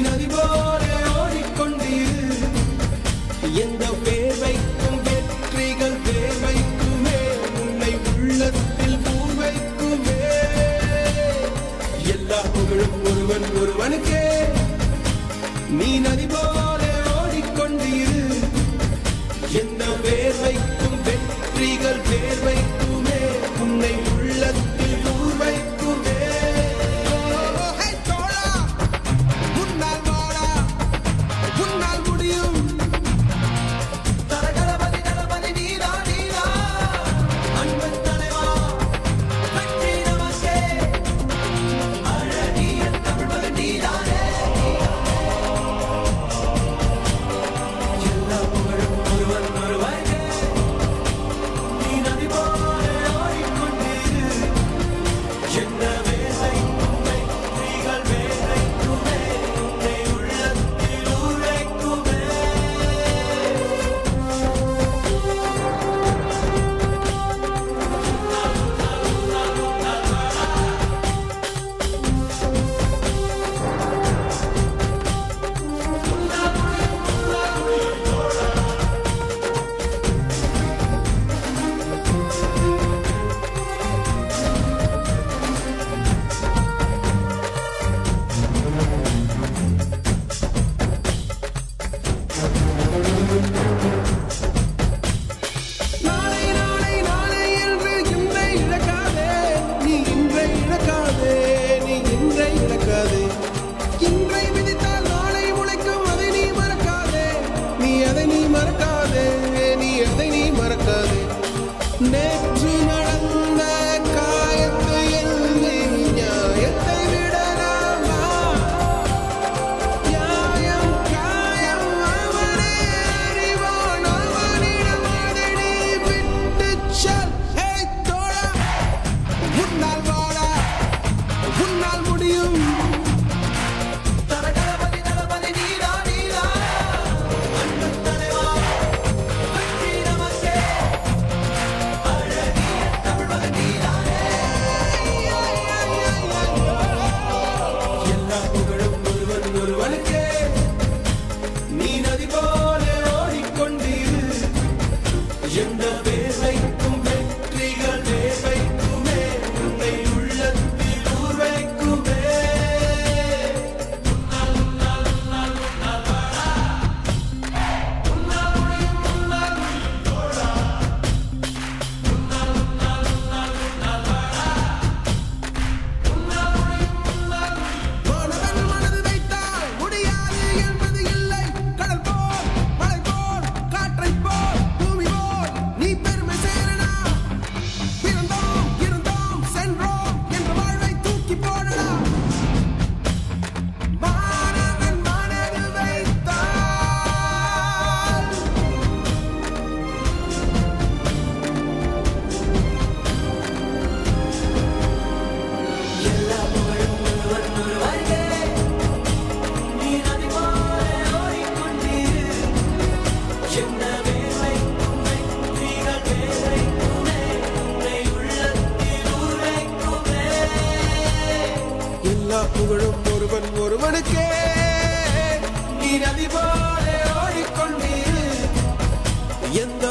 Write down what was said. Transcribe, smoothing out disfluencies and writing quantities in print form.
நதி போல ஓடிக்கொண்டீர் எந்த வேர்வைக்கும் வெற்றிகள் வேர்வைக்குமே உன்னை உள்ளத்தில் பூவைக்குமே எல்லா புகழும் ஒருவன் ஒருவனுக்கே நீ நதி போல ஓடிக்கொண்டீர் எந்த வேர்வைக்கும் வெற்றிகள் வேர்வைக்குமே உன்னை உள்ளத்தில் பூவைக்குமே நேற்று நடந்த காயத்தை எழுதி நியாயத்தை விடலாமா நியாயம் காயம் அவனே அறிவான் அவனிடம் அதை நீ விட்டு சொல் ஹே தோழா உன்னால் வாழ உன்னால் முடியும் புகழும் ஒருவன் ஒருவனுக்கே நீ நதி போல ஓடிக்கொண்டீர் எந்த